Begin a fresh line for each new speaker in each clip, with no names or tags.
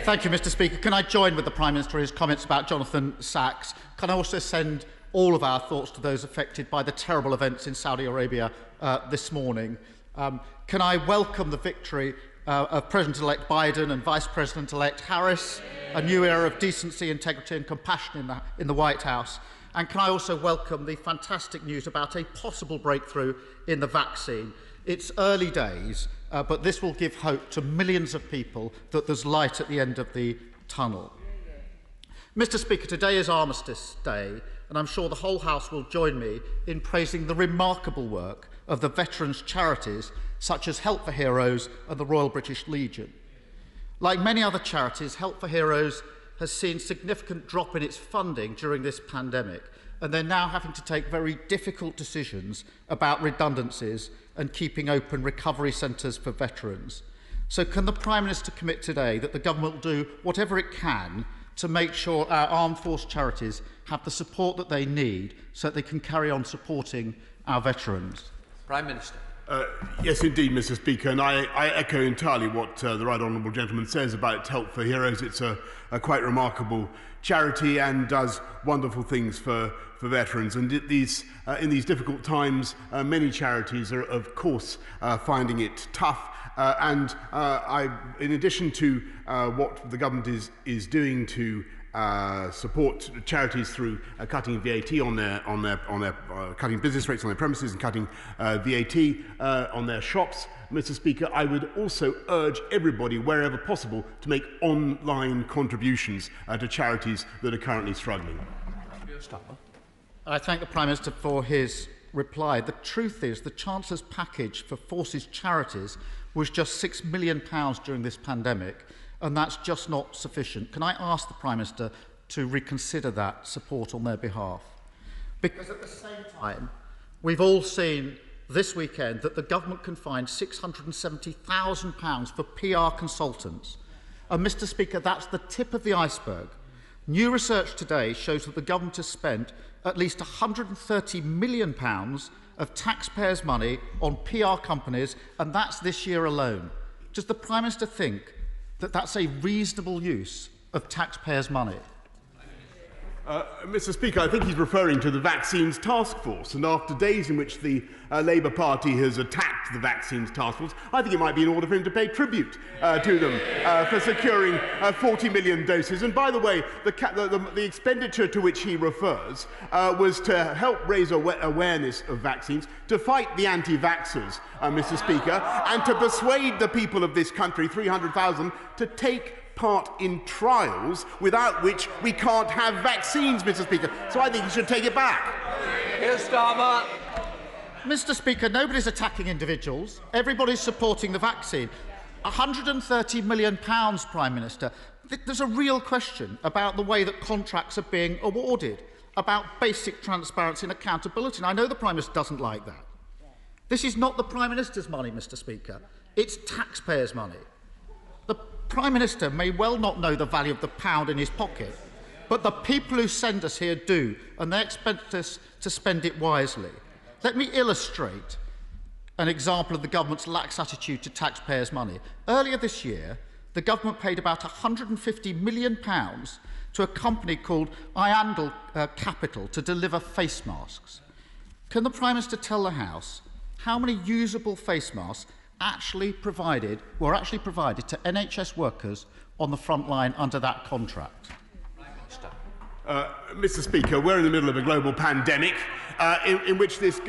Thank you, Mr. Speaker. Can I join with the Prime Minister in his comments about Jonathan Sachs? Can I also send all of our thoughts to those affected by the terrible events in Saudi Arabia this morning? Can I welcome the victory of President-elect Biden and Vice President-elect Harris, a new era of decency, integrity and compassion in the White House? And can I also welcome the fantastic news about a possible breakthrough in the vaccine? It's early days, but this will give hope to millions of people that there's light at the end of the tunnel. Mr. Speaker, today is Armistice Day, and I'm sure the whole House will join me in praising the remarkable work of the veterans' charities such as Help for Heroes and the Royal British Legion. Like many other charities, Help for Heroes has seen significant drop in its funding during this pandemic, and they're now having to take very difficult decisions about redundancies and keeping open recovery centres for veterans. So can the Prime Minister commit today that the government will do whatever it can to make sure our armed force charities have the support that they need so that they can carry on supporting our veterans?
Prime Minister.
Yes, indeed, Mr. Speaker, and I echo entirely what the Right Honourable Gentleman says about Help for Heroes. It's a quite remarkable charity and does wonderful things for veterans. And in these difficult times, many charities are, of course, finding it tough. In addition to what the government is doing to support charities through cutting VAT on their cutting business rates on their premises and cutting VAT on their shops, Mr. Speaker, I would also urge everybody, wherever possible, to make online contributions to charities that are currently struggling.
I thank the Prime Minister for his reply. The truth is, the Chancellor's package for forces charities was just £6 million during this pandemic, and that's just not sufficient. Can I ask the Prime Minister to reconsider that support on their behalf? Because at the same time, we've all seen this weekend that the government can find £670,000 for PR consultants. And, Mr. Speaker, that's the tip of the iceberg. New research today shows that the government has spent at least £130 million of taxpayers' money on PR companies, and that's this year alone. Does the Prime Minister think that that's a reasonable use of taxpayers' money?
Mr. Speaker, I think he's referring to the Vaccines Task Force, and after days in which the Labour Party has attacked the Vaccines Task Force, I think it might be in order for him to pay tribute to them for securing 40 million doses. And by the way, the expenditure to which he refers was to help raise awareness of vaccines, to fight the anti-vaxxers, Mr. Speaker, and to persuade the people of this country, 300,000, to take part in trials without which we can't have vaccines, Mr. Speaker. So I think he should take it back.
Keir Starmer.
Mr. Speaker, nobody's attacking individuals. Everybody's supporting the vaccine. £130 million, Prime Minister. There's a real question about the way that contracts are being awarded, about basic transparency and accountability. And I know the Prime Minister doesn't like that. This is not the Prime Minister's money, Mr. Speaker. It's taxpayers' money. The Prime Minister may well not know the value of the pound in his pocket, but the people who send us here do, and they expect us to spend it wisely. Let me illustrate an example of the government's lax attitude to taxpayers' money. Earlier this year, the government paid about £150 million to a company called Iandel Capital to deliver face masks. Can the Prime Minister tell the House how many usable face masks were actually provided to NHS workers on the front line under that contract?
Mr. Speaker, we're in the middle of a global pandemic in which this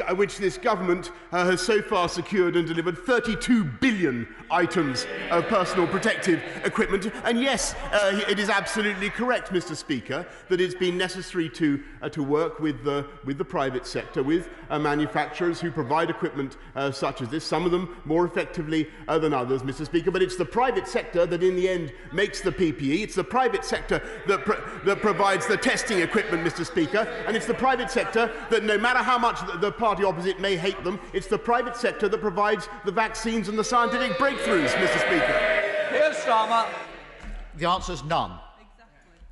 government has so far secured and delivered 32 billion items of personal protective equipment. And yes, it is absolutely correct, Mr. Speaker, that it's been necessary to work with the private sector, with manufacturers who provide equipment such as this, some of them more effectively than others, Mr. Speaker. But it's the private sector that in the end makes the PPE. It's the private sector that provides the testing equipment, Mr. Speaker, and it's the private sector that, no matter how much the party opposite may hate them, it's the private sector that provides the vaccines and the scientific breakthroughs, Mr. Speaker.
Keir Starmer.
The answer is none.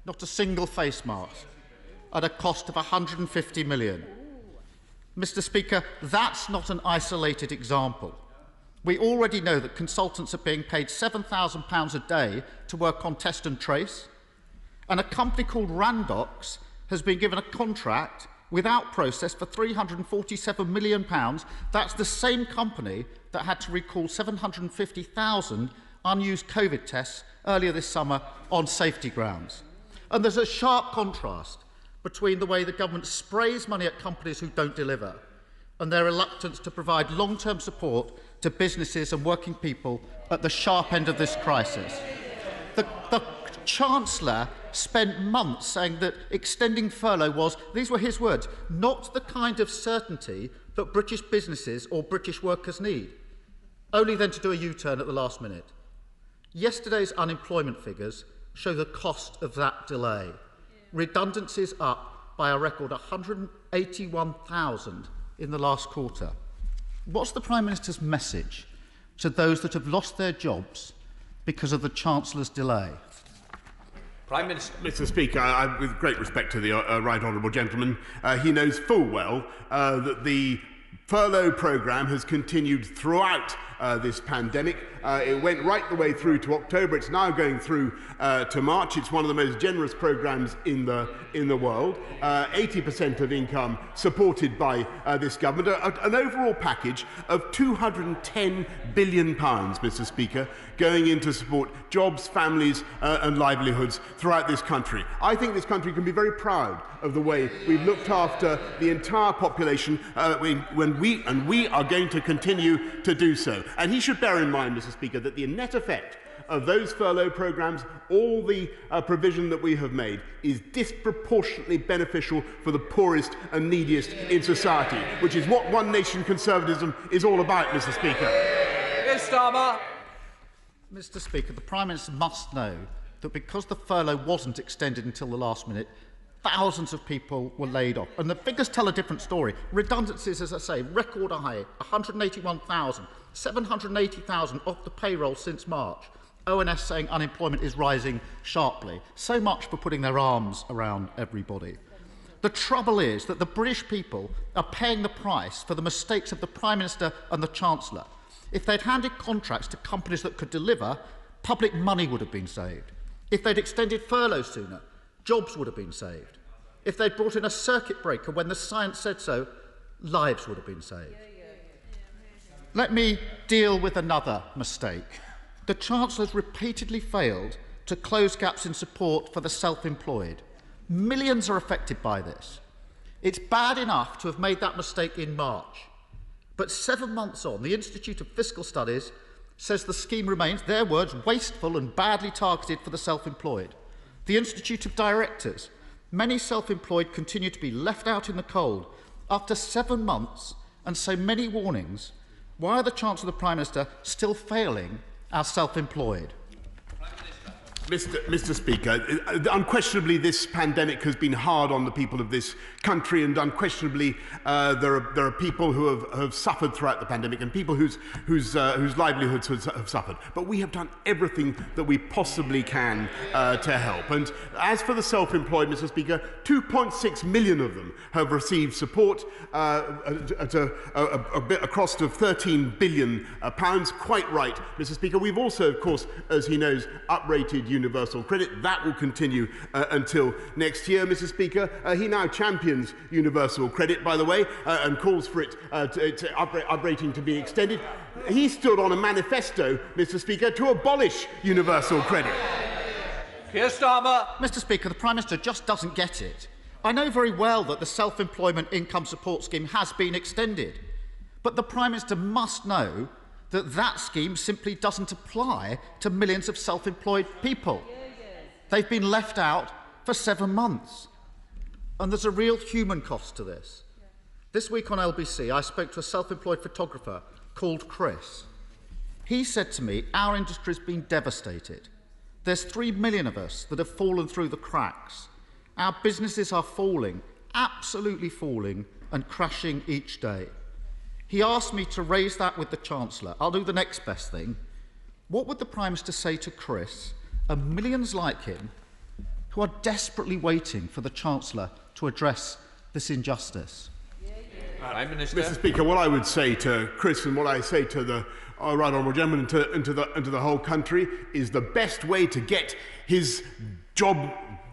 Not a single face mask at a cost of £150 million. Mr. Speaker, that's not an isolated example. We already know that consultants are being paid £7,000 a day to work on test and trace, and a company called Randox has been given a contract without process for £347 million. That's the same company that had to recall 750,000 unused COVID tests earlier this summer on safety grounds. And there's a sharp contrast between the way the government sprays money at companies who don't deliver and their reluctance to provide long-term support to businesses and working people at the sharp end of this crisis. The Chancellor spent months saying that extending furlough was, these were his words, not the kind of certainty that British businesses or British workers need, only then to do a U-turn at the last minute. Yesterday's unemployment figures show the cost of that delay. Redundancies up by a record 181,000 in the last quarter. What's the Prime Minister's message to those that have lost their jobs because of the Chancellor's delay?
Prime Minister.
Mr. Speaker, with great respect to the right honourable gentleman, he knows full well that the furlough programme has continued throughout this pandemic. It went right the way through to October. It's now going through to March. It's one of the most generous programmes in the world. 80% of income supported by this government. An overall package of £210 billion, Mr. Speaker, going in to support jobs, families and livelihoods throughout this country. I think this country can be very proud of the way we've looked after the entire population when we are going to continue to do so. And he should bear in mind, Mr. Speaker, that the net effect of those furlough programmes, all the provision that we have made, is disproportionately beneficial for the poorest and neediest in society, which is what One Nation conservatism is all about, Mr. Speaker.
Keir Starmer.
Mr. Speaker, the Prime Minister must know that because the furlough wasn't extended until the last minute, thousands of people were laid off. And the figures tell a different story. Redundancies, as I say, record high, 181,000, 780,000 off the payroll since March. ONS saying unemployment is rising sharply. So much for putting their arms around everybody. The trouble is that the British people are paying the price for the mistakes of the Prime Minister and the Chancellor. If they'd handed contracts to companies that could deliver, public money would have been saved. If they'd extended furlough sooner, jobs would have been saved. If they'd brought in a circuit breaker when the science said so, lives would have been saved. Let me deal with another mistake. The Chancellor's repeatedly failed to close gaps in support for the self-employed. Millions are affected by this. It's bad enough to have made that mistake in March. But 7 months on, the Institute of Fiscal Studies says the scheme remains, their words, wasteful and badly targeted for the self-employed. The Institute of Directors, many self-employed continue to be left out in the cold. After 7 months and so many warnings, why are the Chancellor and the Prime Minister still failing our self-employed?
Mr. Speaker, unquestionably this pandemic has been hard on the people of this country, and unquestionably there are people who have suffered throughout the pandemic and people whose livelihoods have suffered. But we have done everything that we possibly can to help. And as for the self-employed, Mr. Speaker, 2.6 million of them have received support at a cost of £13 billion. Quite right, Mr. Speaker. We've also, of course, as he knows, uprated universal credit. That will continue until next year, Mr. Speaker. He now champions universal credit, by the way, and calls for its uprating to be extended. He stood on a manifesto, Mr. Speaker, to abolish universal credit.
Keir Starmer.
Mr. Speaker, the Prime Minister just doesn't get it. I know very well that the self-employment income support scheme has been extended, but the Prime Minister must know that that scheme simply doesn't apply to millions of self-employed people. They've been left out for 7 months. And there's a real human cost to this. This week on LBC, I spoke to a self-employed photographer called Chris. He said to me, our industry's been devastated. There's 3 million of us that have fallen through the cracks. Our businesses are falling, absolutely falling, and crashing each day. He asked me to raise that with the Chancellor. I'll do the next best thing. What would the Prime Minister say to Chris and millions like him who are desperately waiting for the Chancellor to address this injustice?
Prime Minister.
Mr. Speaker, what I would say to Chris and what I say to the right honourable gentleman and to the whole country is the best way to get his job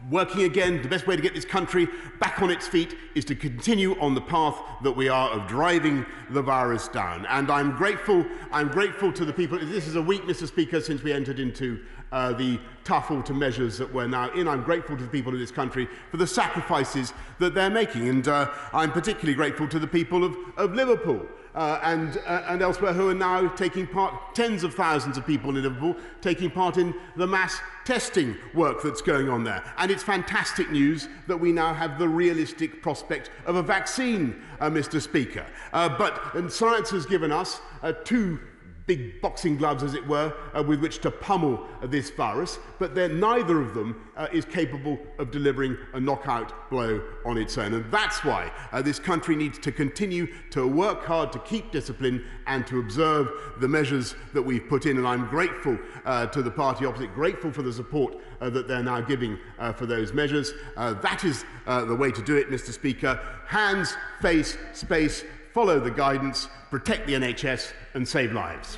working again, the best way to get this country back on its feet is to continue on the path that we are of driving the virus down. And I'm grateful to the people. This is a week, Mr. Speaker, since we entered into the tough autumn measures that we're now in. I'm grateful to the people of this country for the sacrifices that they're making. And I'm particularly grateful to the people of Liverpool and elsewhere who are now taking part, tens of thousands of people in Liverpool, taking part in the mass testing work that's going on there. And it's fantastic news that we now have the realistic prospect of a vaccine, Mr. Speaker. But science has given us two big boxing gloves, as it were, with which to pummel this virus, but neither of them is capable of delivering a knockout blow on its own. And that's why this country needs to continue to work hard to keep discipline and to observe the measures that we've put in. And I'm grateful to the party opposite, grateful for the support that they're now giving for those measures. That is the way to do it, Mr. Speaker. Hands, face, space, follow the guidance, protect the NHS and save lives.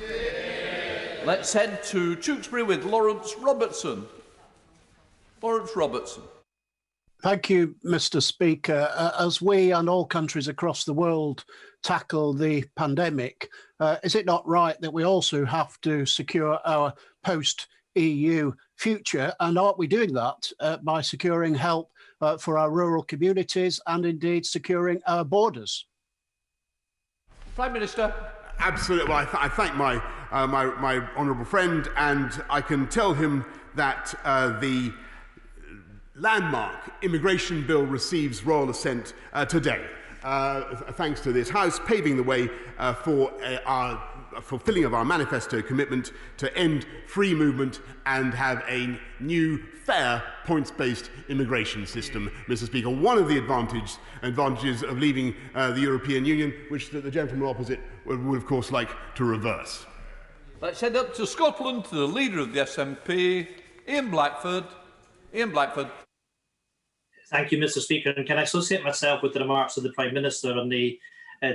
Let's head to Tewkesbury with Lawrence Robertson. Lawrence Robertson.
Thank you, Mr. Speaker. As we and all countries across the world tackle the pandemic, is it not right that we also have to secure our post-EU future? And aren't we doing that by securing help for our rural communities and indeed securing our borders?
Prime Minister.
Absolutely. Well, I thank my honourable friend, and I can tell him that the landmark immigration bill receives royal assent today, thanks to this House paving the way for our fulfilling of our manifesto commitment to end free movement and have a new, fair, points-based immigration system, Mr. Speaker. One of the advantages of leaving the European Union, which the gentleman opposite would of course like to reverse.
Let's head up to Scotland to the leader of the SNP, Ian Blackford. Ian Blackford.
Thank you, Mr. Speaker. And can I associate myself with the remarks of the Prime Minister on the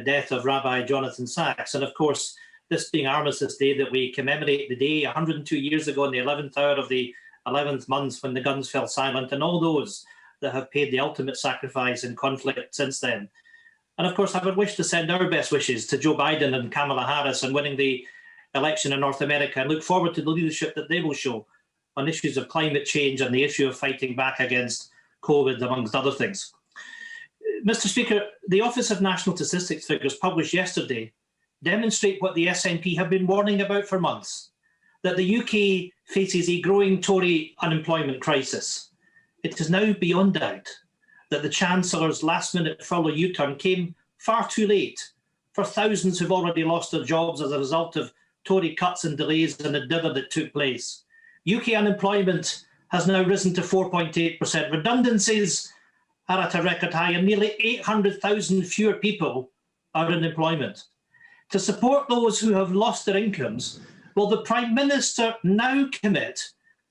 death of Rabbi Jonathan Sacks? And of course, this being Armistice Day, that we commemorate the day 102 years ago in the 11th hour of the 11th month when the guns fell silent, and all those that have paid the ultimate sacrifice in conflict since then. And of course, I would wish to send our best wishes to Joe Biden and Kamala Harris in winning the election in North America, and look forward to the leadership that they will show on issues of climate change and the issue of fighting back against COVID, amongst other things. Mr. Speaker, the Office of National Statistics figures published yesterday demonstrate what the SNP have been warning about for months, that the UK faces a growing Tory unemployment crisis. It is now beyond doubt that the Chancellor's last-minute furlough U-turn came far too late for thousands who've already lost their jobs as a result of Tory cuts and delays and the dither that took place. UK unemployment has now risen to 4.8%. Redundancies are at a record high, and nearly 800,000 fewer people are in employment. To support those who have lost their incomes, will the Prime Minister now commit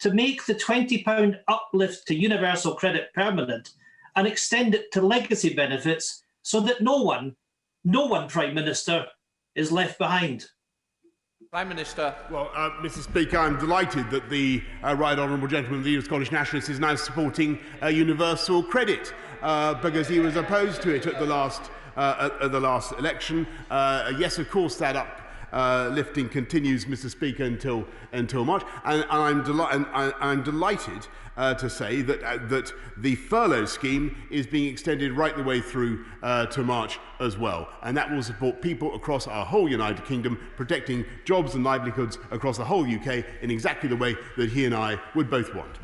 to make the £20 uplift to universal credit permanent and extend it to legacy benefits so that no one, Prime Minister, is left behind?
Prime Minister.
Well, Mr. Speaker, I'm delighted that the right honourable gentleman, the leader of Scottish Nationalists, is now supporting universal credit because he was opposed to it at the last election. Yes, of course, that uplifting continues, Mr. Speaker, until March, and I'm delighted to say that the furlough scheme is being extended right the way through to March as well, and that will support people across our whole United Kingdom, protecting jobs and livelihoods across the whole UK in exactly the way that he and I would both want.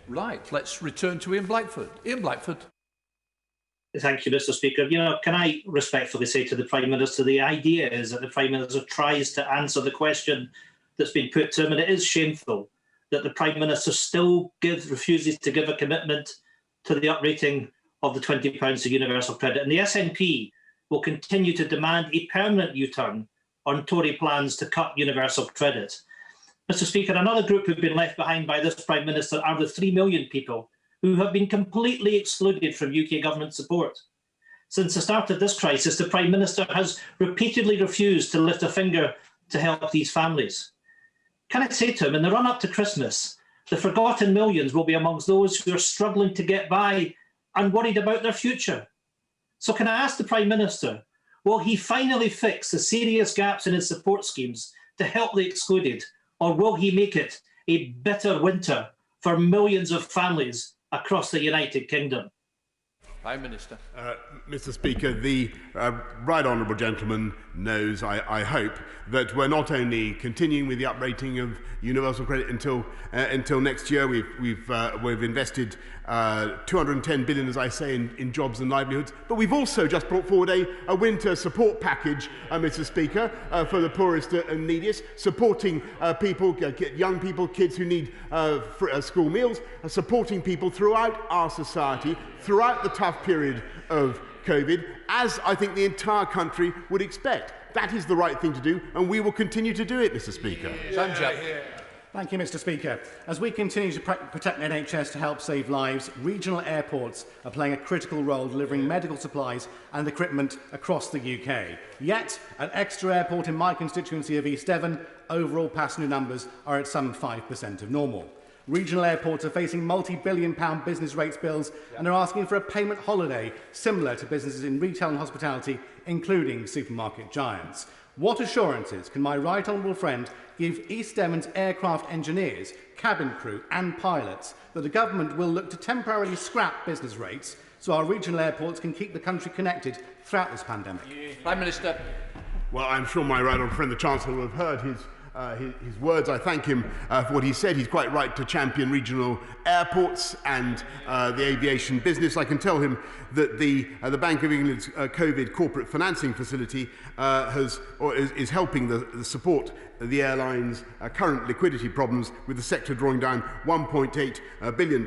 Right, let's return to Ian Blackford. Ian Blackford.
Thank you, Mr. Speaker. You know, can I respectfully say to the Prime Minister, the idea is that the Prime Minister tries to answer the question that's been put to him, and it is shameful that the Prime Minister still refuses to give a commitment to the uprating of the £20 to universal credit. And the SNP will continue to demand a permanent U-turn on Tory plans to cut universal credit. Mr. Speaker, another group who've been left behind by this Prime Minister are the 3 million people who have been completely excluded from UK government support. Since the start of this crisis, the Prime Minister has repeatedly refused to lift a finger to help these families. Can I say to him, in the run-up to Christmas, the forgotten millions will be amongst those who are struggling to get by and worried about their future? So can I ask the Prime Minister, will he finally fix the serious gaps in his support schemes to help the excluded, or will he make it a bitter winter for millions of families across the United Kingdom?
Prime Minister.
Mr. Speaker, the right honourable gentleman knows, I hope, that we're not only continuing with the uprating of universal credit until next year. We've invested 210 billion, as I say, in jobs and livelihoods, but we've also just brought forward a winter support package, Mr. Speaker, for the poorest and neediest, supporting people, young people, kids who need school meals, supporting people throughout our society, throughout the tough period of COVID, as I think the entire country would expect. That is the right thing to do, and we will continue to do it, Mr. Speaker.
Thank you, Mr. Speaker. As we continue to protect the NHS to help save lives, regional airports are playing a critical role delivering medical supplies and equipment across the UK. Yet, at Exeter Airport in my constituency of East Devon, overall passenger numbers are at some 5% of normal. Regional airports are facing multi-billion-pound business rates bills and are asking for a payment holiday similar to businesses in retail and hospitality, including supermarket giants. What assurances can my right honourable friend give East Devon's aircraft engineers, cabin crew and pilots that the government will look to temporarily scrap business rates so our regional airports can keep the country connected throughout this pandemic?
Prime Minister.
Well, I'm sure my right honourable friend, the Chancellor, will have heard his words. I thank him for what he said. He's quite right to champion regional airports and the aviation business. I can tell him that the Bank of England's COVID corporate financing facility is helping the support the airlines' current liquidity problems, with the sector drawing down £1.8 billion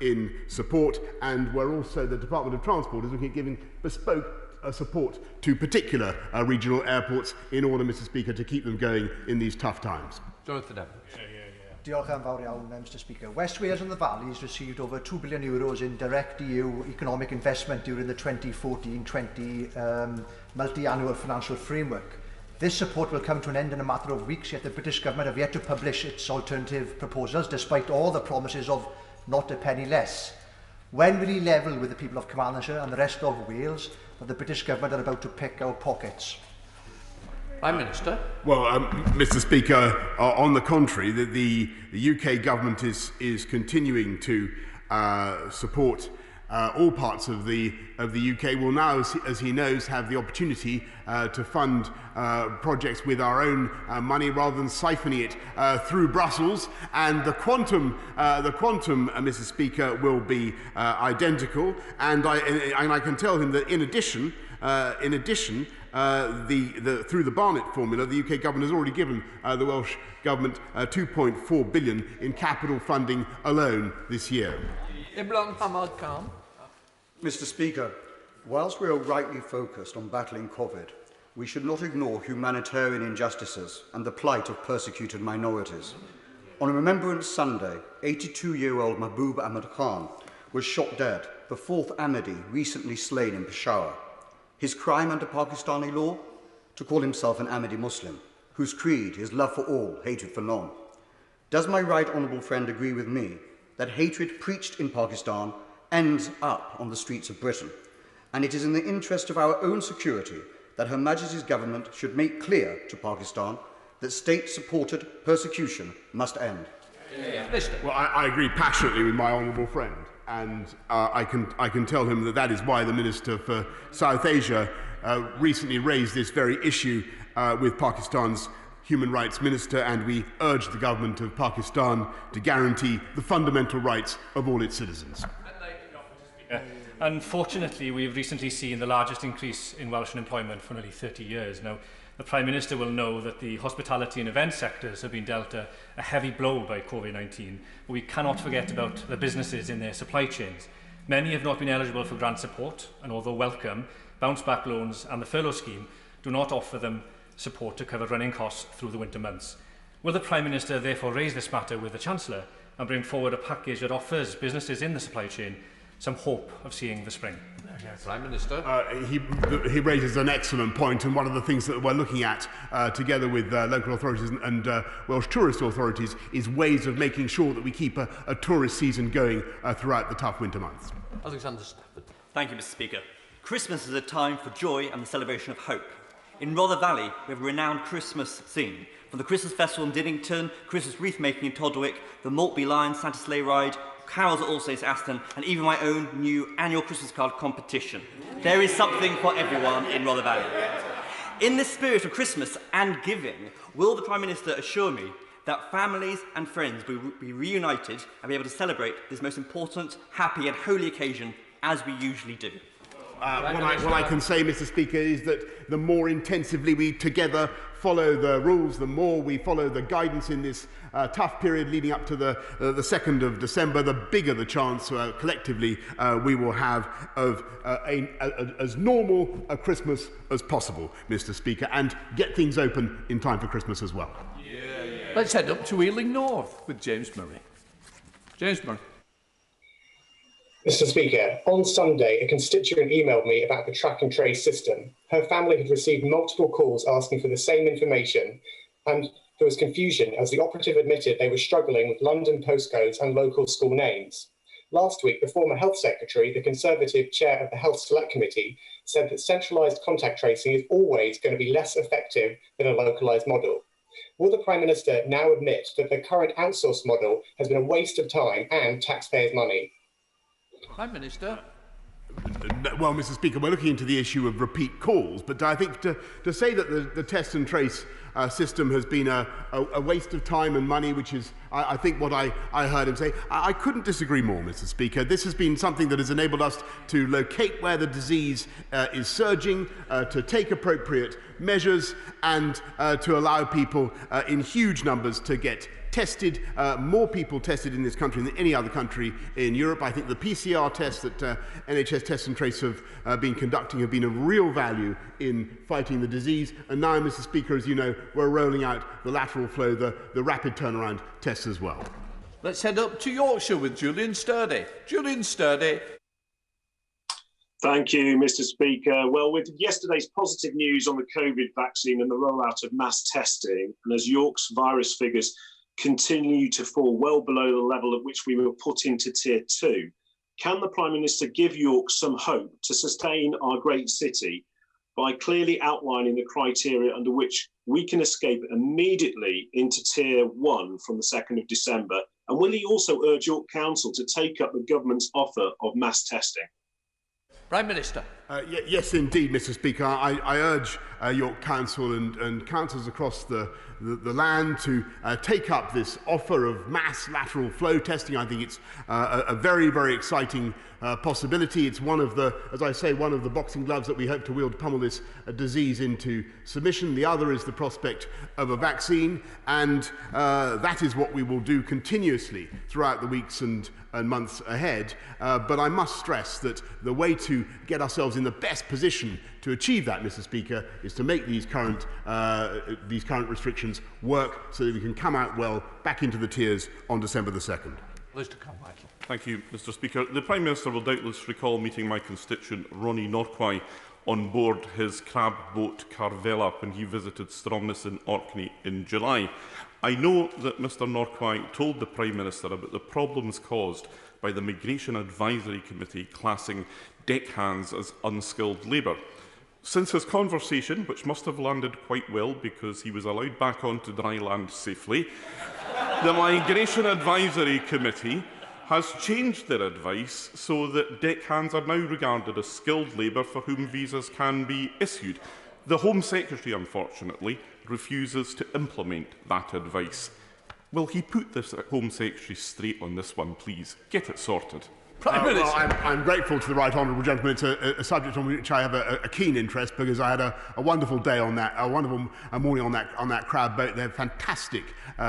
in support. And we're also, the Department of Transport is looking at giving bespoke support to particular regional airports in order, Mr. Speaker, to keep them going in these tough times.
Jonathan Evans.
Diolch yn fawr iawn, Mr. Speaker. West Wales and the Valleys received over €2 billion in direct EU economic investment during the 2014-20 multi-annual financial framework. This support will come to an end in a matter of weeks, yet the British government have yet to publish its alternative proposals, despite all the promises of not a penny less. When will he level with the people of Carmarthenshire and the rest of Wales that the British government are about to pick our pockets?
Prime Minister.
Well, Mr. Speaker, on the contrary, the UK government is continuing to support all parts of the UK. Will now, as he knows, have the opportunity to fund projects with our own money rather than siphoning it through Brussels. And the quantum, Mr. Speaker, will be identical. And I can tell him that in addition, through the Barnett formula, the UK government has already given the Welsh government £2.4 billion in capital funding alone this year.
Mr. Speaker, whilst we are rightly focused on battling COVID, we should not ignore humanitarian injustices and the plight of persecuted minorities. On Remembrance Sunday, 82-year-old Mahbub Ahmad Khan was shot dead, the fourth Ahmadi recently slain in Peshawar. His crime under Pakistani law? To call himself an Ahmadi Muslim, whose creed is love for all, hatred for none. Does my right honourable friend agree with me that hatred preached in Pakistan ends up on the streets of Britain, and it is in the interest of our own security that Her Majesty's government should make clear to Pakistan that state-supported persecution must end?
Well, I agree passionately with my honourable friend, and I can tell him that is why the Minister for South Asia recently raised this very issue with Pakistan's Human Rights Minister, and we urge the government of Pakistan to guarantee the fundamental rights of all its citizens.
Unfortunately, we've recently seen the largest increase in Welsh unemployment for nearly 30 years. Now, the Prime Minister will know that the hospitality and event sectors have been dealt a heavy blow by COVID-19, but we cannot forget about the businesses in their supply chains. Many have not been eligible for grant support, and although welcome, bounce-back loans and the furlough scheme do not offer them support to cover running costs through the winter months. Will the Prime Minister therefore raise this matter with the Chancellor and bring forward a package that offers businesses in the supply chain some hope of seeing the spring.
Prime Minister.
He raises an excellent point, and one of the things that we're looking at together with local authorities and Welsh tourist authorities is ways of making sure that we keep a tourist season going throughout the tough winter months.
Alexander Stafford.
Thank you, Mr. Speaker. Christmas is a time for joy and the celebration of hope. In Rother Valley, we have a renowned Christmas scene. From the Christmas Festival in Diddington, Christmas wreath making in Toddwick, the Maltby Lions Santa Sleigh Ride, carols at All Saints Aston, and even my own new annual Christmas card competition. There is something for everyone in Rother Valley. In this spirit of Christmas and giving, will the Prime Minister assure me that families and friends will be reunited and be able to celebrate this most important, happy and holy occasion as we usually do?
What I can say, Mr. Speaker, is that the more intensively we together follow the rules, the more we follow the guidance in this tough period leading up to the 2nd of December, the bigger the chance collectively we will have of as normal a Christmas as possible, Mr. Speaker, and get things open in time for Christmas as well.
Let's head up to Ealing North with James Murray. James Murray.
Mr. Speaker, on Sunday, a constituent emailed me about the track and trace system. Her family had received multiple calls asking for the same information, and there was confusion as the operative admitted they were struggling with London postcodes and local school names. Last week, the former Health Secretary, the Conservative Chair of the Health Select Committee, said that centralised contact tracing is always going to be less effective than a localised model. Will the Prime Minister now admit that the current outsourced model has been a waste of time and taxpayers' money?
Prime Minister.
Well, Mr. Speaker, we're looking into the issue of repeat calls, but I think to say that the test and trace system has been a waste of time and money, which is, I think, what I heard him say, I couldn't disagree more, Mr. Speaker. This has been something that has enabled us to locate where the disease is surging, to take appropriate measures, and to allow people in huge numbers to get tested, more people tested in this country than any other country in Europe. I think the PCR tests that NHS Test and Trace have been conducting have been of real value in fighting the disease. And now, Mr. Speaker, as you know, we're rolling out the lateral flow, the rapid turnaround tests as well.
Let's head up to Yorkshire with Julian Sturdy. Julian Sturdy.
Thank you, Mr. Speaker. Well, with yesterday's positive news on the COVID vaccine and the rollout of mass testing, and as York's virus figures continue to fall well below the level at which we were put into Tier 2, can the Prime Minister give York some hope to sustain our great city by clearly outlining the criteria under which we can escape immediately into Tier 1 from the 2nd of December? And will he also urge York Council to take up the government's offer of mass testing?
Prime Minister.
Yes, indeed, Mr. Speaker. I urge York Council and councils across the land to take up this offer of mass lateral flow testing. I think it's a very, very exciting possibility. It's one of the, as I say, one of the boxing gloves that we hope to wield to pummel this disease into submission. The other is the prospect of a vaccine, and that is what we will do continuously throughout the weeks and months ahead. But I must stress that the way to get ourselves in the best position to achieve that, Mr. Speaker, is to make these current restrictions work so that we can come out well back into the tiers on December the 2nd.
Thank you, Mr. Speaker. The Prime Minister will doubtless recall meeting my constituent Ronnie Norquay on board his crab boat Carvela when he visited Stromness in Orkney in July. I know that Mr Norquay told the Prime Minister about the problems caused by the Migration Advisory Committee classing deckhands as unskilled labour. Since his conversation, which must have landed quite well because he was allowed back onto dry land safely, the Migration Advisory Committee has changed their advice so that deckhands are now regarded as skilled labour for whom visas can be issued. The Home Secretary, unfortunately, refuses to implement that advice. Will he put this Home Secretary straight on this one, please? Get it sorted.
Well, I'm grateful to the right honourable gentleman. It's a subject on which I have a keen interest because I had a wonderful day on that, a wonderful morning on that crab boat. They're fantastic,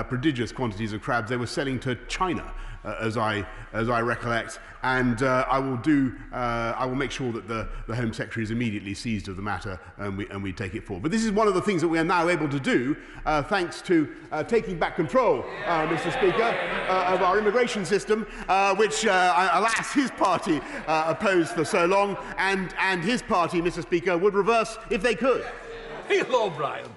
prodigious quantities of crabs. They were selling to China as I recollect, and I will make sure that the Home Secretary is immediately seized of the matter, and we take it forward. But this is one of the things that we are now able to do, thanks to taking back control, Mr. Speaker, of our immigration system, which, alas, his party opposed for so long, and his party, Mr. Speaker, would reverse if they could.
Hello, Brian.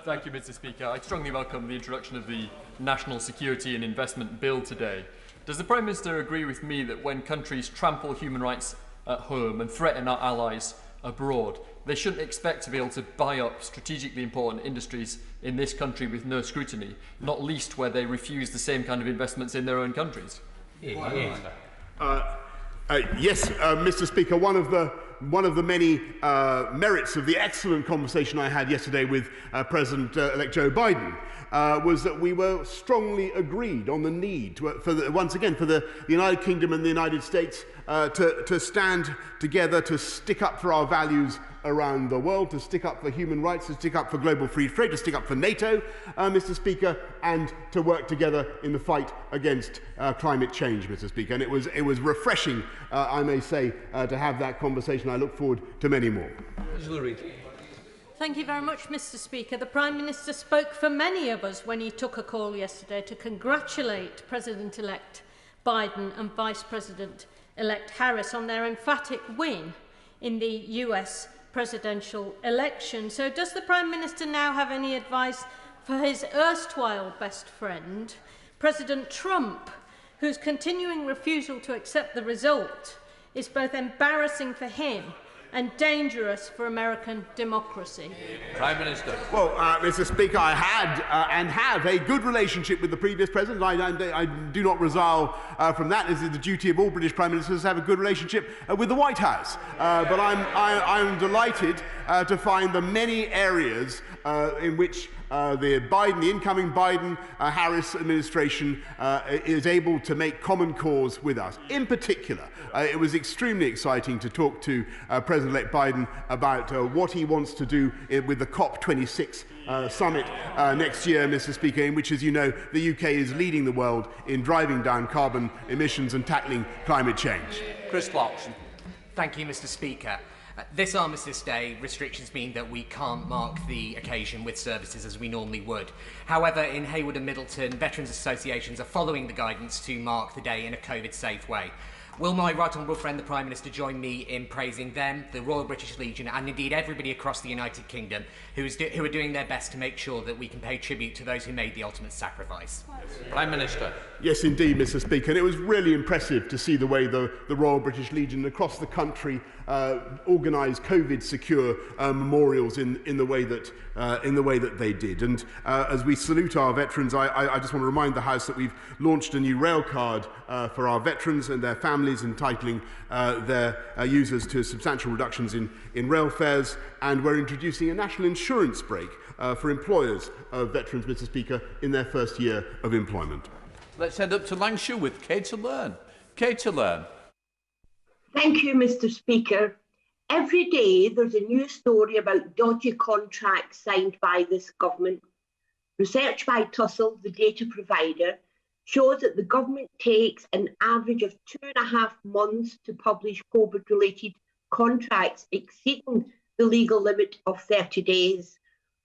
Thank you, Mr. Speaker. I strongly welcome the introduction of the National Security and Investment Bill today. Does the Prime Minister agree with me that when countries trample human rights at home and threaten our allies abroad, they shouldn't expect to be able to buy up strategically important industries in this country with no scrutiny, not least where they refuse the same kind of investments in their own countries?
Yes, Mr. Speaker, one of the many merits of the excellent conversation I had yesterday with President-elect Joe Biden was that we were strongly agreed on the need, once again, for the United Kingdom and the United States to stand together, to stick up for our values around the world, to stick up for human rights, to stick up for global free trade, to stick up for NATO, Mr. Speaker, and to work together in the fight against climate change, Mr. Speaker. And it was refreshing, I may say, to have that conversation. I look forward to many more.
Thank you very much, Mr. Speaker. The Prime Minister spoke for many of us when he took a call yesterday to congratulate President-elect Biden and Vice President-elect Harris on their emphatic win in the US presidential election. So does the Prime Minister now have any advice for his erstwhile best friend, President Trump, whose continuing refusal to accept the result is both embarrassing for him and dangerous for American democracy?
Prime Minister.
Well, Mr. Speaker, I had and have a good relationship with the previous president. I do not resile from that. It is the duty of all British Prime Ministers to have a good relationship with the White House. But I'm delighted to find the many areas in which the incoming Biden-Harris administration is able to make common cause with us. In particular, it was extremely exciting to talk to President-elect Biden about what he wants to do with the COP26 summit next year, Mr. Speaker, in which, as you know, the UK is leading the world in driving down carbon emissions and tackling climate change.
Chris Clarkson.
Thank you, Mr. Speaker. This Armistice Day, restrictions mean that we can't mark the occasion with services as we normally would. However, in Haywood and Middleton, veterans associations are following the guidance to mark the day in a COVID-safe way. Will my right honourable friend, the Prime Minister, join me in praising them, the Royal British Legion, and indeed everybody across the United Kingdom who are doing their best to make sure that we can pay tribute to those who made the ultimate sacrifice?
Prime Minister.
Yes, indeed, Mr. Speaker. And it was really impressive to see the way the Royal British Legion across the country organised COVID-secure memorials in the way that they did. And as we salute our veterans, I just want to remind the House that we've launched a new rail card for our veterans and their families, entitling their users to substantial reductions in rail fares, and we're introducing a national insurance break for employers of veterans, Mr. Speaker, in their first year of employment.
Let's head up to Lancashire with Kate to Learn. Kate to Learn.
Thank you, Mr. Speaker. Every day there's a new story about dodgy contracts signed by this government. Research by Tussell, the data provider, shows that the government takes an average of 2.5 months to publish COVID-related contracts exceeding the legal limit of 30 days.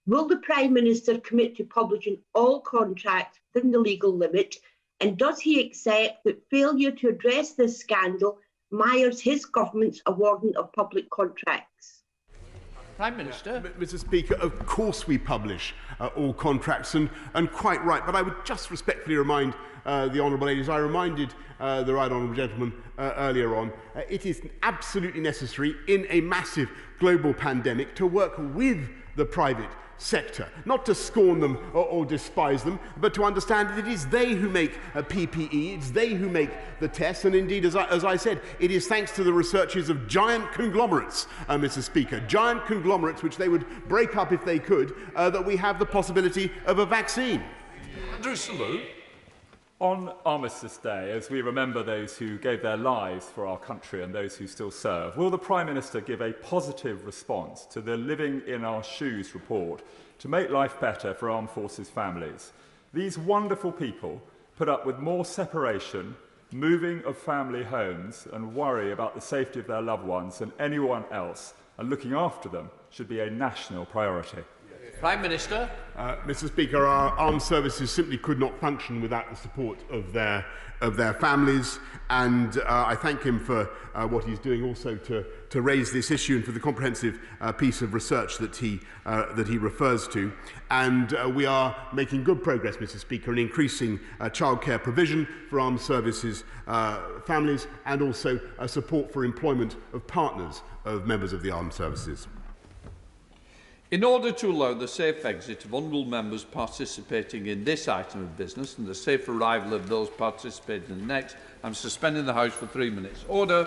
Will the Prime Minister commit to publishing all contracts within the legal limit, and does he accept that failure to address this scandal mires his government's awarding of public contracts?
Prime Minister.
Mr. Speaker, of course we publish all contracts, and quite right. But I would just respectfully remind the honourable ladies, I reminded the right honourable gentleman earlier on, it is absolutely necessary in a massive global pandemic to work with the private sector, not to scorn them or despise them, but to understand that it is they who make PPE, it's they who make the tests, and indeed, as I said, it is thanks to the researches of giant conglomerates, Mr. Speaker, giant conglomerates which they would break up if they could, that we have the possibility of a vaccine.
Andrew Salute.
On Armistice Day, as we remember those who gave their lives for our country and those who still serve, will the Prime Minister give a positive response to the Living in Our Shoes report to make life better for armed forces families? These wonderful people put up with more separation, moving of family homes and worry about the safety of their loved ones and anyone else and looking after them should be a national priority.
Prime Minister.
Mr. Speaker, our armed services simply could not function without the support of their families, and I thank him for what he's doing also to raise this issue and for the comprehensive piece of research that he refers to. And we are making good progress, Mr. Speaker, in increasing childcare provision for armed services families and also support for employment of partners of members of the armed services.
In order to allow the safe exit of honourable members participating in this item of business and the safe arrival of those participating in the next, I am suspending the House for 3 minutes. Order.